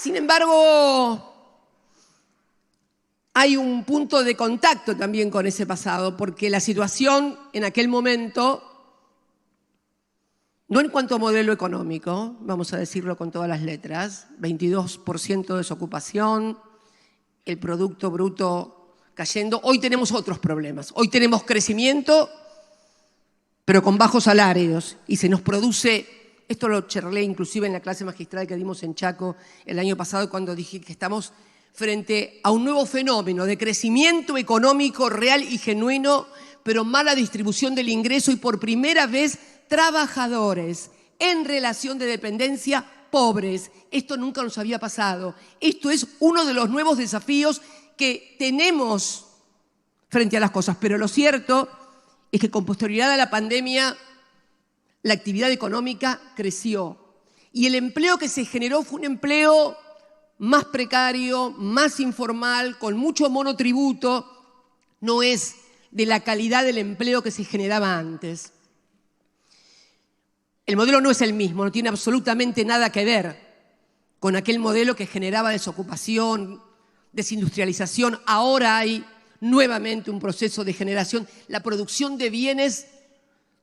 Sin embargo, hay un punto de contacto también con ese pasado, porque la situación en aquel momento, no en cuanto a modelo económico, vamos a decirlo con todas las letras, 22% de desocupación, el Producto Bruto cayendo. Hoy tenemos otros problemas. Hoy tenemos crecimiento, pero con bajos salarios, y se nos produce, esto lo charlé inclusive en la clase magistral que dimos en Chaco el año pasado, cuando dije que estamos frente a un nuevo fenómeno de crecimiento económico real y genuino, pero mala distribución del ingreso y por primera vez trabajadores en relación de dependencia pobres. Esto nunca nos había pasado. Esto es uno de los nuevos desafíos que tenemos frente a las cosas, pero lo cierto es que con posterioridad a la pandemia la actividad económica creció y el empleo que se generó fue un empleo más precario, más informal, con mucho monotributo, no es de la calidad del empleo que se generaba antes. El modelo no es el mismo, no tiene absolutamente nada que ver con aquel modelo que generaba desocupación, desindustrialización. Ahora hay nuevamente un proceso de generación. La producción de bienes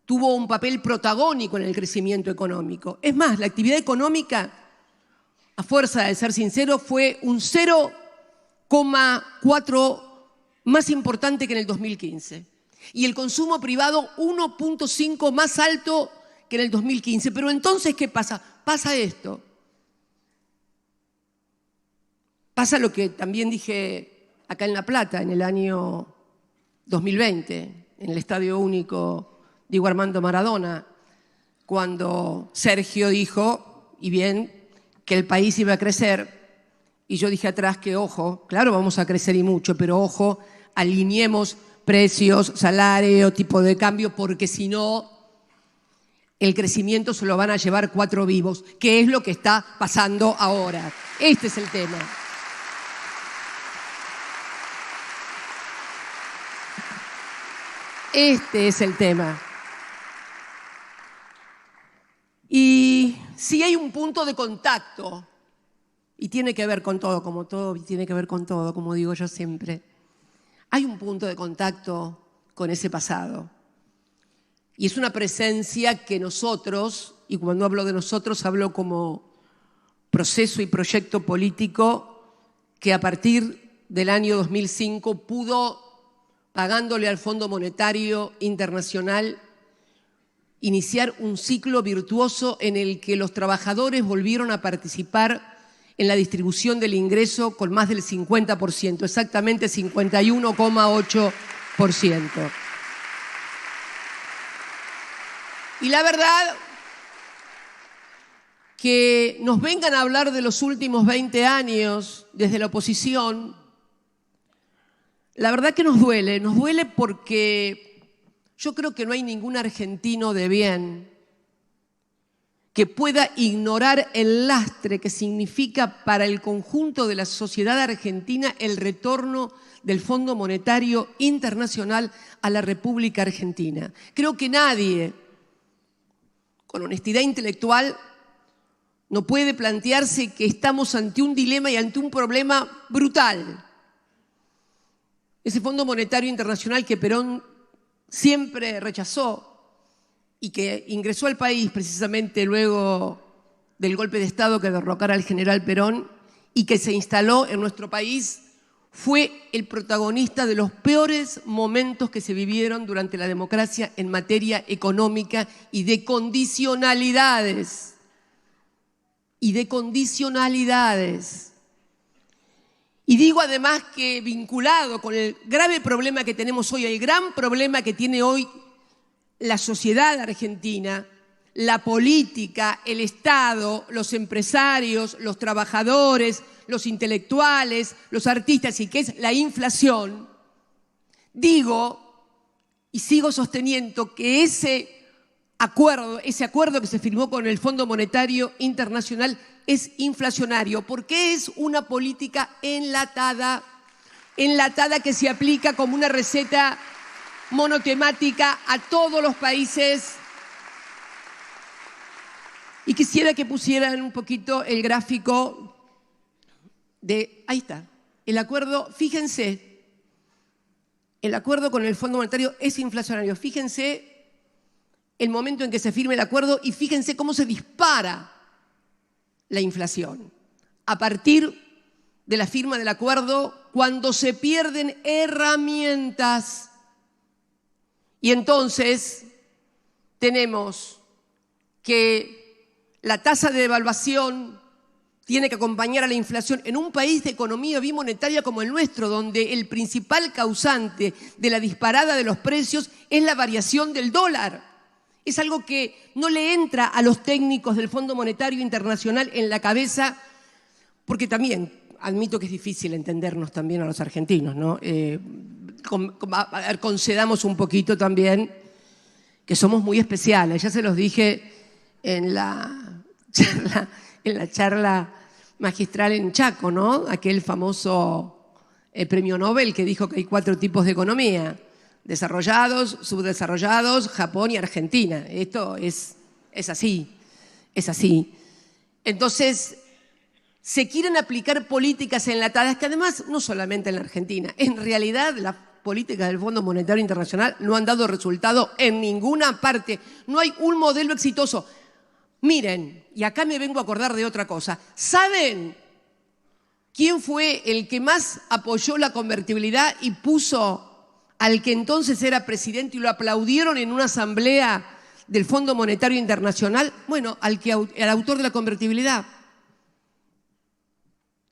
tuvo un papel protagónico en el crecimiento económico. Es más, la actividad económica, a fuerza de ser sincero, fue un 0,4 más importante que en el 2015. Y el consumo privado 1,5 más alto que en el 2015. Pero entonces, ¿qué pasa? Pasa esto. Pasa lo que también dije acá en La Plata, en el año 2020, en el Estadio Único Diego Armando Maradona, cuando Sergio dijo, y bien, que el país iba a crecer, y yo dije atrás que, ojo, claro, vamos a crecer y mucho, pero ojo, alineemos precios, salario, tipo de cambio, porque si no, el crecimiento se lo van a llevar 4 vivos, que es lo que está pasando ahora. Este es el tema. Este es el tema. Y sí hay un punto de contacto, y tiene que ver con todo, como todo tiene que ver con todo, como digo yo siempre. Hay un punto de contacto con ese pasado. Y es una presencia que nosotros, y cuando hablo de nosotros hablo como proceso y proyecto político, que a partir del año 2005 pudo, pagándole al Fondo Monetario Internacional, iniciar un ciclo virtuoso en el que los trabajadores volvieron a participar en la distribución del ingreso con más del 50%, exactamente 51,8%. Y la verdad, que nos vengan a hablar de los últimos 20 años desde la oposición, la verdad que nos duele porque yo creo que no hay ningún argentino de bien que pueda ignorar el lastre que significa para el conjunto de la sociedad argentina el retorno del Fondo Monetario Internacional a la República Argentina. Creo que nadie, con honestidad intelectual, no puede plantearse que estamos ante un dilema y ante un problema brutal. Ese Fondo Monetario Internacional que Perón siempre rechazó y que ingresó al país precisamente luego del golpe de Estado que derrocara al general Perón y que se instaló en nuestro país, fue el protagonista de los peores momentos que se vivieron durante la democracia en materia económica y de condicionalidades. Y digo además que vinculado con el grave problema que tenemos hoy, el gran problema que tiene hoy la sociedad argentina, la política, el Estado, los empresarios, los trabajadores, los intelectuales, los artistas, y que es la inflación, digo y sigo sosteniendo que ese acuerdo que se firmó con el Fondo Monetario Internacional es inflacionario, porque es una política enlatada que se aplica como una receta monotemática a todos los países. Y quisiera que pusieran un poquito el gráfico ahí está, el acuerdo, fíjense, el acuerdo con el Fondo Monetario es inflacionario. Fíjense el momento en que se firme el acuerdo y fíjense cómo se dispara la inflación. A partir de la firma del acuerdo, cuando se pierden herramientas. Y entonces tenemos que la tasa de devaluación tiene que acompañar a la inflación en un país de economía bimonetaria como el nuestro, donde el principal causante de la disparada de los precios es la variación del dólar. Es algo que no le entra a los técnicos del Fondo Monetario Internacional en la cabeza, porque también admito que es difícil entendernos también a los argentinos, ¿no? Concedamos un poquito también que somos muy especiales. Ya se los dije en la charla magistral en Chaco, ¿no? Aquel famoso premio Nobel que dijo que hay 4 tipos de economía: desarrollados, subdesarrollados, Japón y Argentina. Esto es así, es así. Entonces, se quieren aplicar políticas enlatadas que además no solamente en la Argentina, en realidad las políticas del Fondo Monetario Internacional no han dado resultado en ninguna parte. No hay un modelo exitoso. Miren, y acá me vengo a acordar de otra cosa. ¿Saben quién fue el que más apoyó la convertibilidad y puso al que entonces era presidente y lo aplaudieron en una asamblea del Fondo Monetario Internacional? Bueno, al autor de la convertibilidad.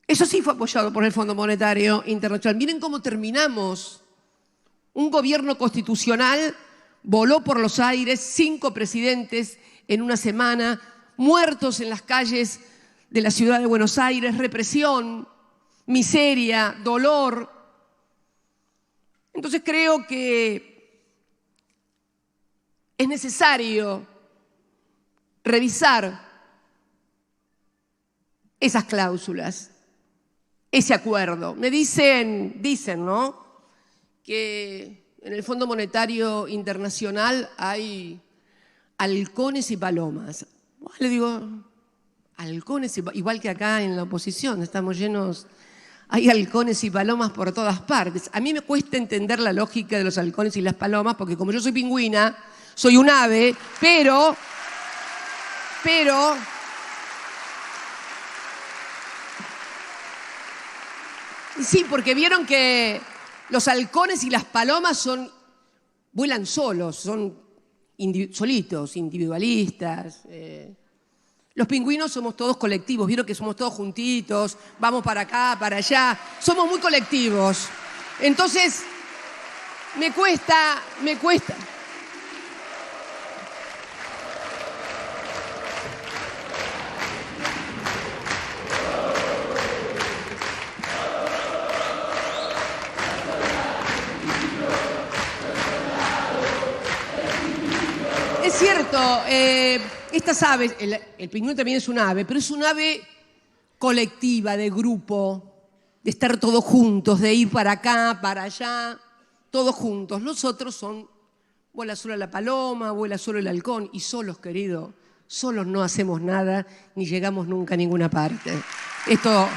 Eso sí fue apoyado por el Fondo Monetario Internacional. Miren cómo terminamos. Un gobierno constitucional voló por los aires, 5 presidentes en una semana, muertos en las calles de la ciudad de Buenos Aires, represión, miseria, dolor. Entonces creo que es necesario revisar esas cláusulas, ese acuerdo. Me dicen, ¿no?, que en el Fondo Monetario Internacional hay halcones y palomas. Le digo, halcones y igual que acá en la oposición, estamos llenos, hay halcones y palomas por todas partes. A mí me cuesta entender la lógica de los halcones y las palomas, porque como yo soy pingüina, soy un ave, pero sí, porque vieron que los halcones y las palomas vuelan solos, son solitos, individualistas. Los pingüinos somos todos colectivos, vieron que somos todos juntitos, vamos para acá, para allá, somos muy colectivos. Entonces, me cuesta. Es cierto, estas aves, el pingüino también es un ave, pero es un ave colectiva, de grupo, de estar todos juntos, de ir para acá, para allá, todos juntos. Los otros vuela solo la paloma, vuela solo el halcón, y solos, querido, solos no hacemos nada, ni llegamos nunca a ninguna parte. Esto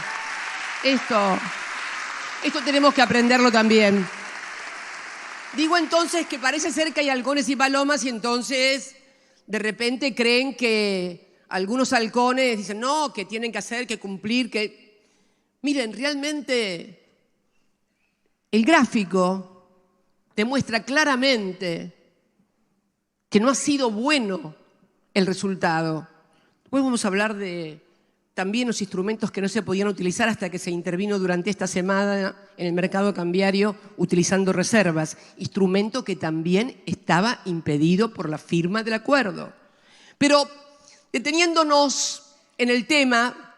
tenemos que aprenderlo también. Digo entonces que parece ser que hay halcones y palomas y entonces de repente creen que algunos halcones dicen no, que tienen que hacer, que cumplir, que... Miren, realmente el gráfico demuestra claramente que no ha sido bueno el resultado. Después vamos a hablar de también los instrumentos que no se podían utilizar hasta que se intervino durante esta semana en el mercado cambiario utilizando reservas, instrumento que también estaba impedido por la firma del acuerdo. Pero deteniéndonos en el tema,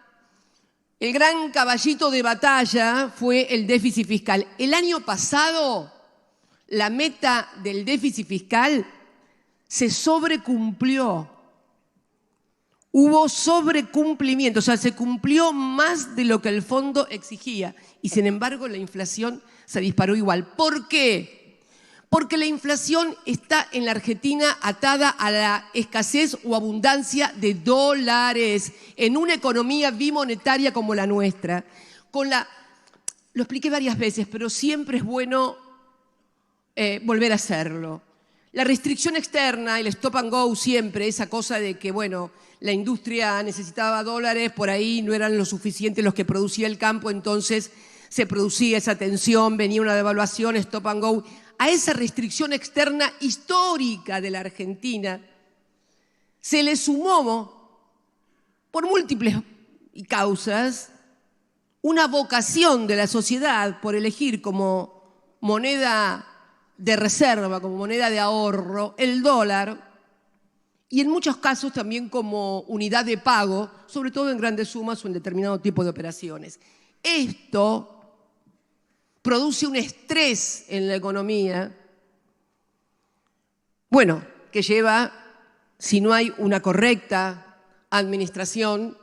el gran caballito de batalla fue el déficit fiscal. El año pasado, la meta del déficit fiscal se sobrecumplió. Hubo sobrecumplimiento, o sea, se cumplió más de lo que el fondo exigía y sin embargo la inflación se disparó igual. ¿Por qué? Porque la inflación está en la Argentina atada a la escasez o abundancia de dólares en una economía bimonetaria como la nuestra. Lo expliqué varias veces, pero siempre es bueno volver a hacerlo. La restricción externa, el stop and go siempre, esa cosa de que, bueno, la industria necesitaba dólares, por ahí no eran lo suficientes los que producía el campo, entonces se producía esa tensión, venía una devaluación, stop and go. A esa restricción externa histórica de la Argentina se le sumó, por múltiples causas, una vocación de la sociedad por elegir como moneda de reserva, como moneda de ahorro, el dólar, y en muchos casos también como unidad de pago, sobre todo en grandes sumas o en determinado tipo de operaciones. Esto produce un estrés en la economía, bueno, que lleva, si no hay una correcta administración,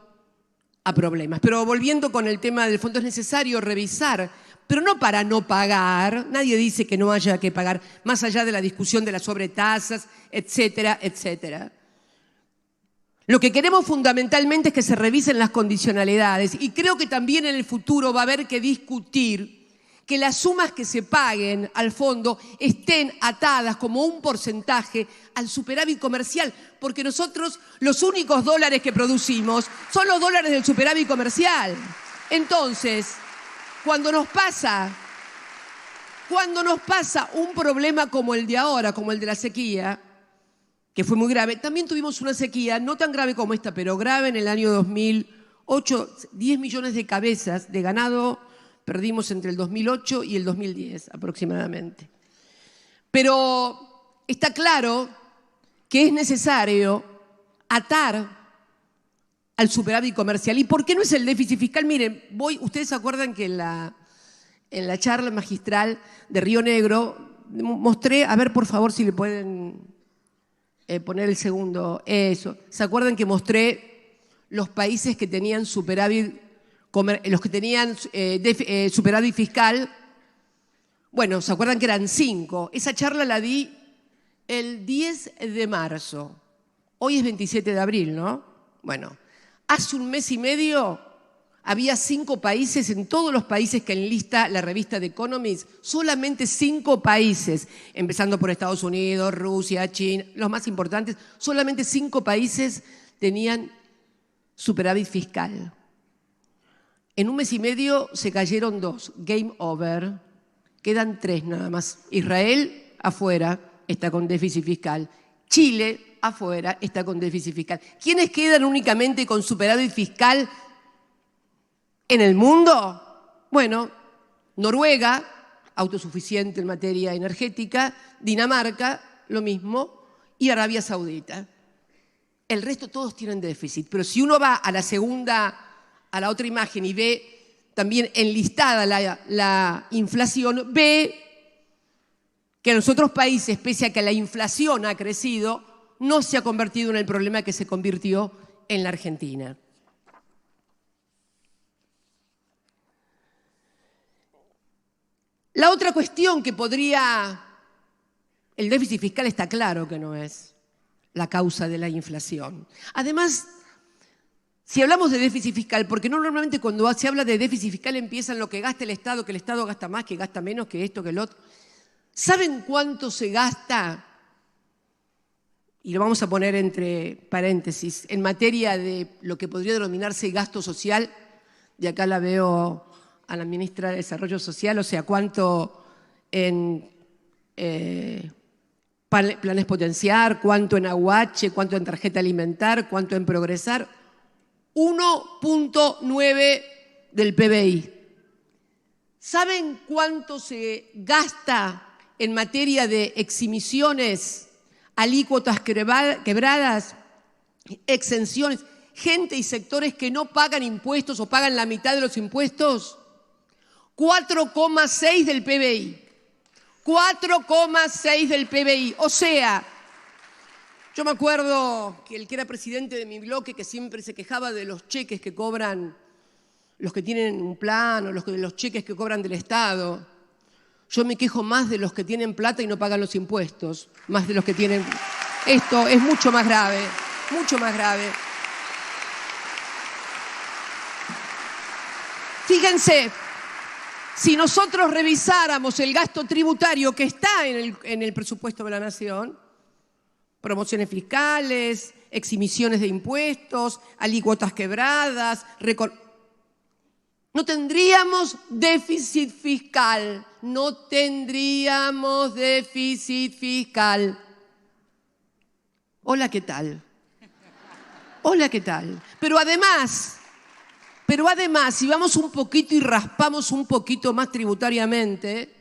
a problemas. Pero volviendo con el tema del fondo, es necesario revisar, pero no para no pagar, nadie dice que no haya que pagar, más allá de la discusión de las sobretasas, etcétera, etcétera. Lo que queremos fundamentalmente es que se revisen las condicionalidades y creo que también en el futuro va a haber que discutir que las sumas que se paguen al fondo estén atadas como un porcentaje al superávit comercial, porque nosotros los únicos dólares que producimos son los dólares del superávit comercial. Entonces, cuando nos pasa un problema como el de ahora, como el de la sequía, que fue muy grave, también tuvimos una sequía, no tan grave como esta, pero grave en el año 2008, 10 millones de cabezas de ganado perdimos entre el 2008 y el 2010 aproximadamente. Pero está claro que es necesario atar al superávit comercial. ¿Y por qué no es el déficit fiscal? Miren, ustedes se acuerdan que en la charla magistral de Río Negro mostré, a ver por favor si le pueden poner el segundo, eso. ¿Se acuerdan que mostré los países que tenían superávit, los que tenían superávit fiscal? Bueno, ¿se acuerdan que eran 5? Esa charla la di el 10 de marzo. Hoy es 27 de abril, ¿no? Bueno, hace un mes y medio había 5 países, en todos los países que enlista la revista The Economist, solamente 5 países, empezando por Estados Unidos, Rusia, China, los más importantes, solamente 5 países tenían superávit fiscal. En un mes y medio se cayeron 2, game over, quedan 3 nada más. Israel afuera está con déficit fiscal, Chile afuera está con déficit fiscal. ¿Quiénes quedan únicamente con superávit fiscal en el mundo? Bueno, Noruega, autosuficiente en materia energética, Dinamarca, lo mismo, y Arabia Saudita. El resto todos tienen déficit, pero si uno va a la otra imagen y ve también enlistada la inflación, ve que en los otros países, pese a que la inflación ha crecido, no se ha convertido en el problema que se convirtió en la Argentina. La otra cuestión que el déficit fiscal está claro que no es la causa de la inflación. Además, si hablamos de déficit fiscal, porque normalmente cuando se habla de déficit fiscal empiezan lo que gasta el Estado, que el Estado gasta más, que gasta menos, que esto, que el otro. ¿Saben cuánto se gasta? Y lo vamos a poner entre paréntesis, en materia de lo que podría denominarse gasto social, de acá la veo a la ministra de Desarrollo Social, o sea, cuánto en planes potenciar, cuánto en aguache, cuánto en tarjeta alimentar, cuánto en progresar. 1.9 del PBI. ¿Saben cuánto se gasta en materia de eximiciones, alícuotas quebradas, exenciones, gente y sectores que no pagan impuestos o pagan la mitad de los impuestos? 4,6 del PBI. 4,6 del PBI. O sea, yo me acuerdo que el que era presidente de mi bloque, que siempre se quejaba de los cheques que cobran los que tienen un plan o los cheques que cobran del Estado. Yo me quejo más de los que tienen plata y no pagan los impuestos, más de los que tienen... Esto es mucho más grave, mucho más grave. Fíjense, si nosotros revisáramos el gasto tributario que está en el presupuesto de la Nación, promociones fiscales, eximiciones de impuestos, alícuotas quebradas, no tendríamos déficit fiscal, no tendríamos déficit fiscal. Hola, ¿qué tal? Hola, ¿qué tal? Pero además, si vamos un poquito y raspamos un poquito más tributariamente,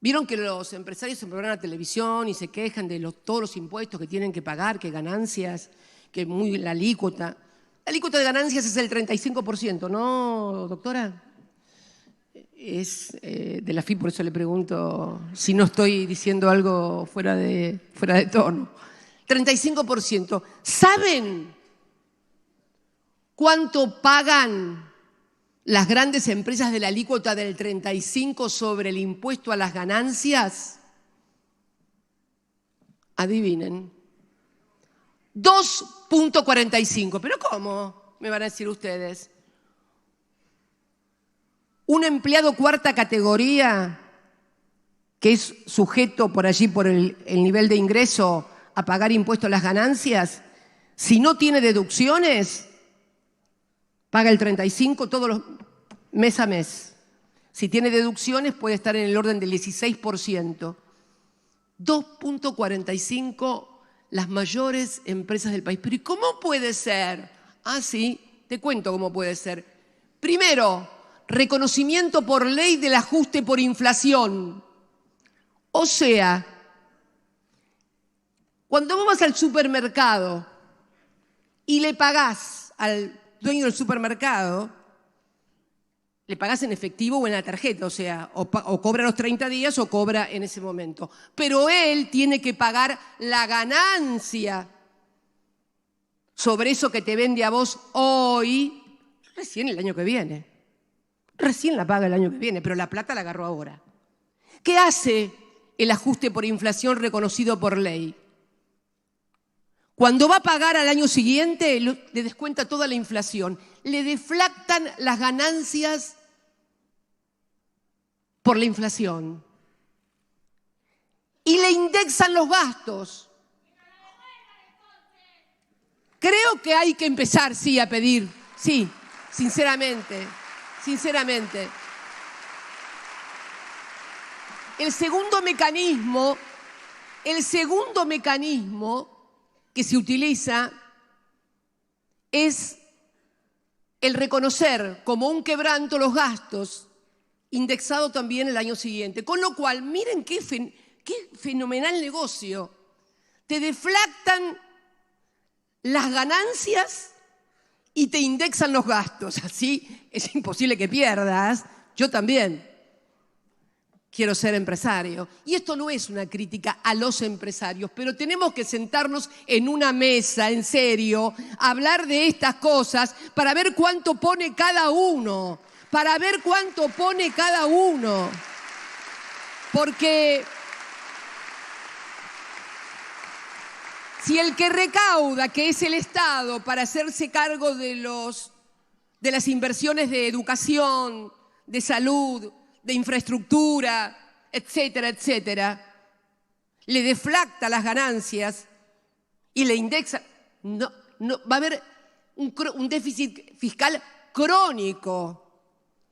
vieron que los empresarios se programan a la televisión y se quejan de todos los impuestos que tienen que pagar, que ganancias, que la alícuota. La alícuota de ganancias es el 35%, ¿no, doctora? Es de la FI, por eso le pregunto si no estoy diciendo algo fuera de tono. 35%. ¿Saben cuánto pagan las grandes empresas de la alícuota del 35% sobre el impuesto a las ganancias? Adivinen. 2.45. ¿Pero cómo? Me van a decir ustedes. Un empleado cuarta categoría que es sujeto por allí por el nivel de ingreso a pagar impuestos a las ganancias, si no tiene deducciones, paga el 35% todos los mes a mes. Si tiene deducciones puede estar en el orden del 16%. 2.45 las mayores empresas del país. Pero ¿y cómo puede ser? Ah, sí, te cuento cómo puede ser. Primero, reconocimiento por ley del ajuste por inflación. O sea, cuando vos vas al supermercado y le pagás al dueño del supermercado, le pagás en efectivo o en la tarjeta, o sea, o cobra los 30 días o cobra en ese momento. Pero él tiene que pagar la ganancia sobre eso que te vende a vos hoy, recién el año que viene. Recién la paga el año que viene, pero la plata la agarró ahora. ¿Qué hace el ajuste por inflación reconocido por ley? Cuando va a pagar al año siguiente, le descuenta toda la inflación. Le deflactan las ganancias por la inflación. Y le indexan los gastos. Creo que hay que empezar, sí, a pedir. Sí, sinceramente. El segundo mecanismo que se utiliza es el reconocer como un quebranto los gastos, indexado también el año siguiente. Con lo cual, miren qué fenomenal negocio. Te deflactan las ganancias y te indexan los gastos. Así es imposible que pierdas. Yo también quiero ser empresario. Y esto no es una crítica a los empresarios, pero tenemos que sentarnos en una mesa, en serio, a hablar de estas cosas para ver cuánto pone cada uno. Porque si el que recauda, que es el Estado, para hacerse cargo de las inversiones de educación, de salud, de infraestructura, etcétera, etcétera, le deflacta las ganancias y le indexa, no, va a haber un déficit fiscal crónico.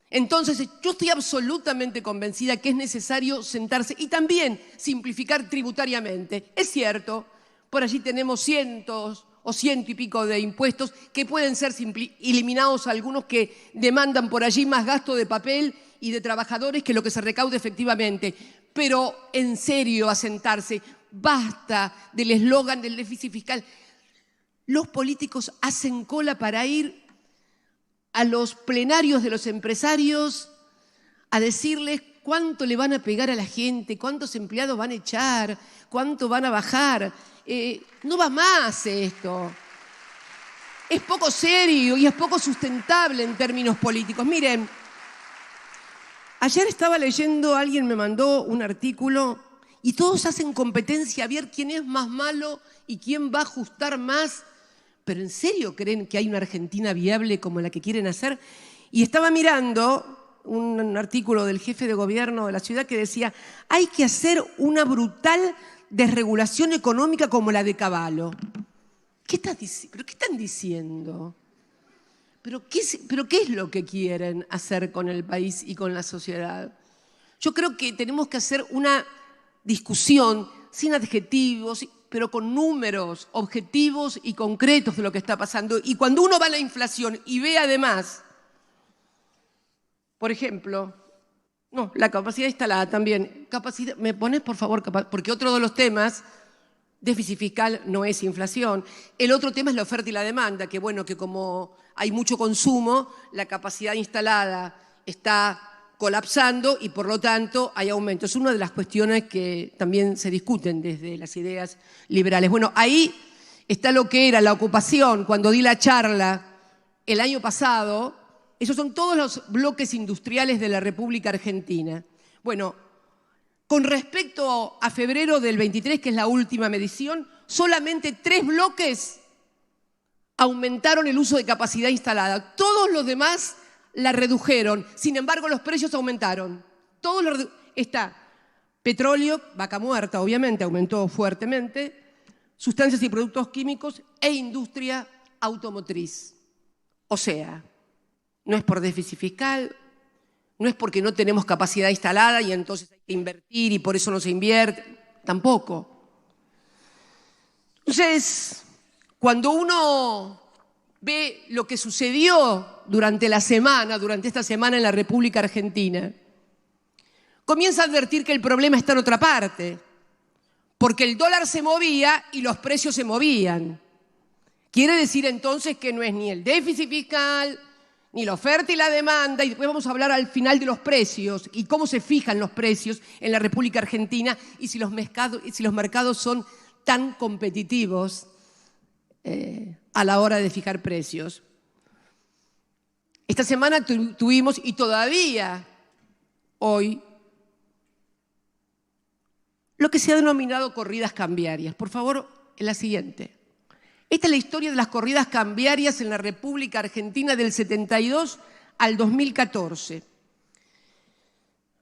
Entonces, yo estoy absolutamente convencida que es necesario sentarse y también simplificar tributariamente. Es cierto, por allí tenemos cientos o ciento y pico de impuestos que pueden ser eliminados, algunos que demandan por allí más gasto de papel y de trabajadores que lo que se recaude efectivamente. Pero en serio, a sentarse, basta del eslogan del déficit fiscal. Los políticos hacen cola para ir a los plenarios de los empresarios a decirles cuánto le van a pegar a la gente, cuántos empleados van a echar, cuánto van a bajar. No va más esto. Es poco serio y es poco sustentable en términos políticos. Miren, ayer estaba leyendo, alguien me mandó un artículo y todos hacen competencia a ver quién es más malo y quién va a ajustar más. ¿Pero en serio creen que hay una Argentina viable como la que quieren hacer? Y estaba mirando un artículo del jefe de gobierno de la ciudad que decía, hay que hacer una brutal desregulación económica como la de Cavallo. ¿Pero qué están diciendo? ¿Pero qué es lo que quieren hacer con el país y con la sociedad? Yo creo que tenemos que hacer una discusión sin adjetivos, pero con números objetivos y concretos de lo que está pasando. Y cuando uno va a la inflación y ve además, por ejemplo, la capacidad instalada también. ¿Me pones, por favor? Porque otro de los temas, déficit fiscal no es inflación. El otro tema es la oferta y la demanda, que bueno, que como hay mucho consumo, la capacidad instalada está colapsando y por lo tanto hay aumento. Es una de las cuestiones que también se discuten desde las ideas liberales. Bueno, ahí está lo que era la ocupación cuando di la charla el año pasado. Esos son todos los bloques industriales de la República Argentina. Bueno, con respecto a febrero del 23, que es la última medición, solamente 3 bloques aumentaron el uso de capacidad instalada. Todos los demás la redujeron. Sin embargo, los precios aumentaron. Está petróleo, vaca muerta, obviamente, aumentó fuertemente, sustancias y productos químicos e industria automotriz. O sea, no es por déficit fiscal, no es porque no tenemos capacidad instalada y entonces hay que invertir y por eso no se invierte, tampoco. Entonces, cuando uno ve lo que sucedió durante esta semana en la República Argentina, comienza a advertir que el problema está en otra parte, porque el dólar se movía y los precios se movían. Quiere decir entonces que no es ni el déficit fiscal, ni la oferta y la demanda, y después vamos a hablar al final de los precios y cómo se fijan los precios en la República Argentina y si los mercados son tan competitivos a la hora de fijar precios. Esta semana tuvimos, y todavía hoy, lo que se ha denominado corridas cambiarias. Por favor, en la siguiente. Esta es la historia de las corridas cambiarias en la República Argentina del 72 al 2014.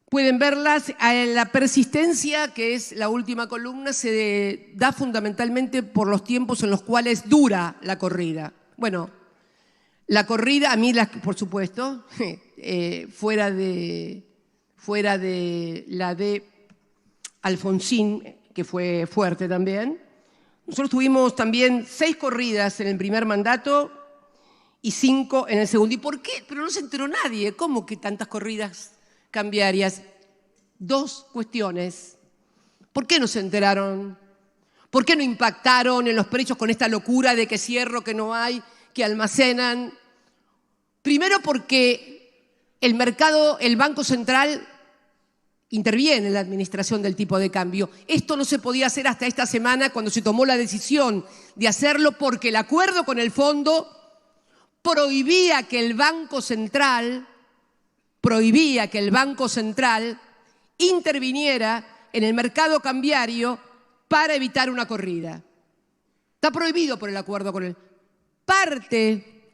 Pueden verlas. La persistencia, que es la última columna, se da fundamentalmente por los tiempos en los cuales dura la corrida. Bueno, la corrida, a mí, por supuesto, fuera de la de Alfonsín, que fue fuerte también. Nosotros tuvimos también 6 corridas en el primer mandato y 5 en el segundo. ¿Y por qué? Pero no se enteró nadie. ¿Cómo que tantas corridas cambiarias? 2 cuestiones. ¿Por qué no se enteraron? ¿Por qué no impactaron en los precios con esta locura de que cierro, que no hay, que almacenan? Primero porque el Banco Central interviene en la administración del tipo de cambio. Esto no se podía hacer hasta esta semana cuando se tomó la decisión de hacerlo porque el acuerdo con el fondo prohibía que el Banco Central interviniera en el mercado cambiario para evitar una corrida. Está prohibido por el acuerdo con el fondo. Parte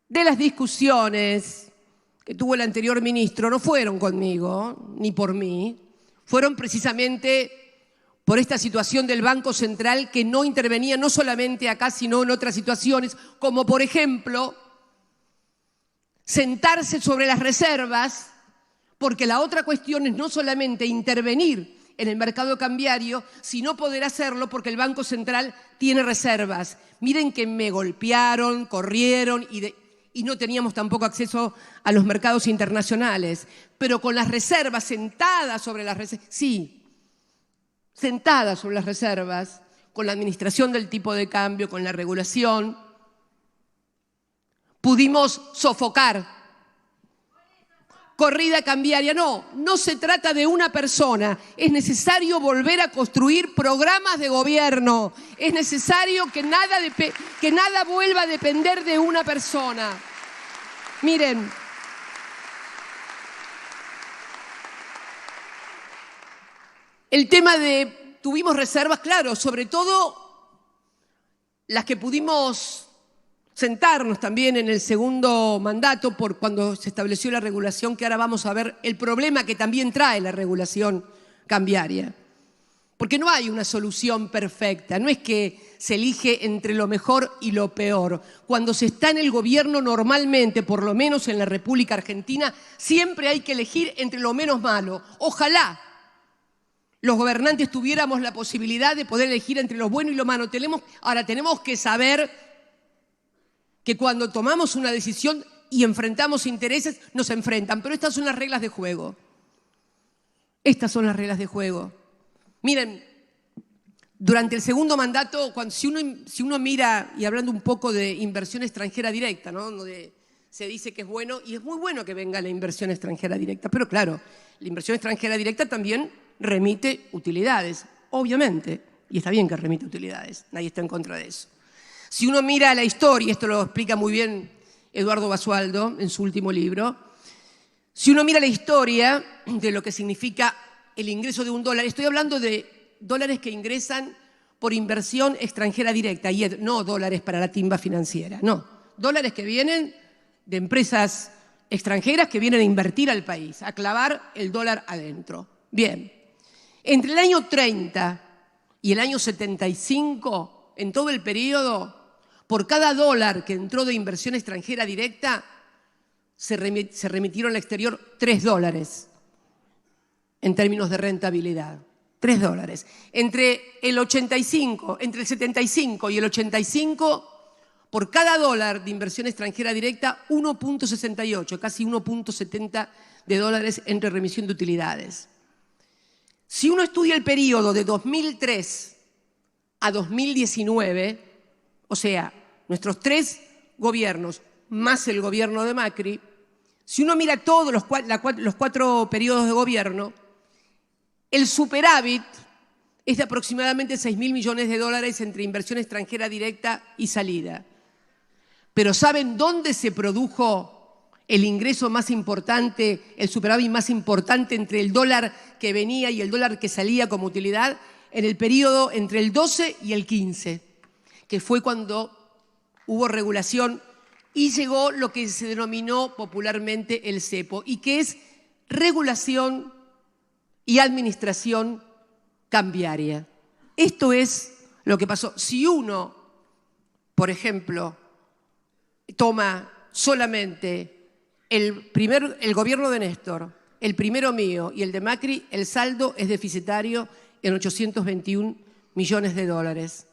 de las discusiones que tuvo el anterior ministro no fueron conmigo, ni por mí, fueron precisamente por esta situación del Banco Central que no intervenía no solamente acá, sino en otras situaciones, como por ejemplo, sentarse sobre las reservas, porque la otra cuestión es no solamente intervenir en el mercado cambiario, sino poder hacerlo porque el Banco Central tiene reservas. Miren que me golpearon, corrieron y no teníamos tampoco acceso a los mercados internacionales, pero con las reservas sentadas sobre las reservas, sí, sentadas sobre las reservas, con la administración del tipo de cambio, con la regulación, pudimos sofocar. Corrida cambiaria, no se trata de una persona, es necesario volver a construir programas de gobierno, es necesario que nada vuelva a depender de una persona. Miren, el tema tuvimos reservas, claro, sobre todo las que pudimos sentarnos también en el segundo mandato por cuando se estableció la regulación, que ahora vamos a ver el problema que también trae la regulación cambiaria. Porque no hay una solución perfecta, no es que se elige entre lo mejor y lo peor. Cuando se está en el gobierno normalmente, por lo menos en la República Argentina, siempre hay que elegir entre lo menos malo. Ojalá los gobernantes tuviéramos la posibilidad de poder elegir entre lo bueno y lo malo. Ahora tenemos que saber que cuando tomamos una decisión y enfrentamos intereses, nos enfrentan. Pero estas son las reglas de juego. Estas son las reglas de juego. Miren, durante el segundo mandato, si uno mira, y hablando un poco de inversión extranjera directa, ¿no? Donde se dice que es bueno, y es muy bueno que venga la inversión extranjera directa, pero claro, la inversión extranjera directa también remite utilidades, obviamente, y está bien que remite utilidades, nadie está en contra de eso. Si uno mira la historia, esto lo explica muy bien Eduardo Basualdo en su último libro, si uno mira la historia de lo que significa el ingreso de un dólar, estoy hablando de dólares que ingresan por inversión extranjera directa, y no dólares para la timba financiera, no, dólares que vienen de empresas extranjeras que vienen a invertir al país, a clavar el dólar adentro. Bien, entre el año 30 y el año 75, en todo el periodo, por cada dólar que entró de inversión extranjera directa, se remitieron al exterior 3 dólares en términos de rentabilidad. 3 dólares. Entre el 75 y el 85, por cada dólar de inversión extranjera directa, 1.68, casi 1.70 de dólares entre remisión de utilidades. Si uno estudia el periodo de 2003 a 2019, o sea, nuestros 3 gobiernos más el gobierno de Macri, si uno mira todos los 4 periodos de gobierno, el superávit es de aproximadamente 6.000 millones de dólares entre inversión extranjera directa y salida. Pero ¿saben dónde se produjo el ingreso más importante, el superávit más importante entre el dólar que venía y el dólar que salía como utilidad? En el periodo entre el 12 y el 15, que fue cuando hubo regulación y llegó lo que se denominó popularmente el cepo, y que es regulación y administración cambiaria. Esto es lo que pasó. Si uno, por ejemplo, toma solamente el gobierno de Néstor, el primero mío y el de Macri, el saldo es deficitario en 821 millones de dólares.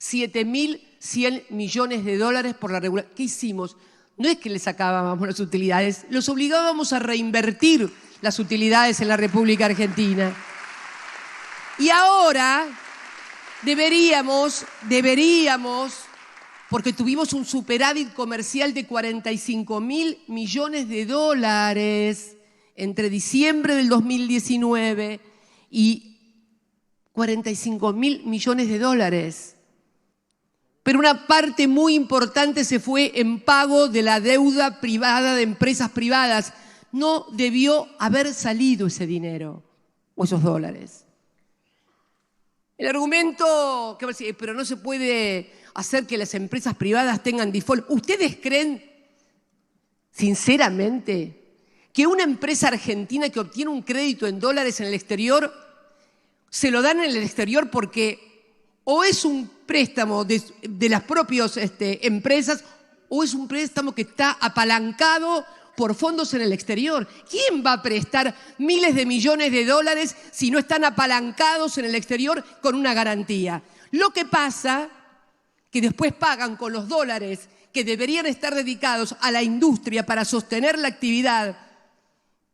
7.100 millones de dólares por la regulación. ¿Qué hicimos? No es que le sacábamos las utilidades, los obligábamos a reinvertir las utilidades en la República Argentina. Y ahora deberíamos, porque tuvimos un superávit comercial de 45.000 millones de dólares entre diciembre del 2019 y 45.000 millones de dólares. Pero una parte muy importante se fue en pago de la deuda privada de empresas privadas. No debió haber salido ese dinero o esos dólares. El argumento, que decir, pero no se puede hacer que las empresas privadas tengan default. ¿Ustedes creen, sinceramente, que una empresa argentina que obtiene un crédito en dólares en el exterior, se lo dan en el exterior porque o es un préstamo de las propias empresas o es un préstamo que está apalancado por fondos en el exterior? ¿Quién va a prestar miles de millones de dólares si no están apalancados en el exterior con una garantía? Lo que pasa que después pagan con los dólares que deberían estar dedicados a la industria para sostener la actividad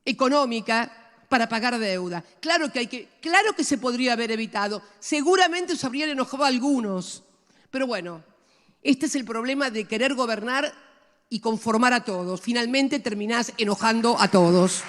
económica para pagar deuda. Claro que se podría haber evitado. Seguramente se habrían enojado algunos. Pero bueno, este es el problema de querer gobernar y conformar a todos. Finalmente terminás enojando a todos.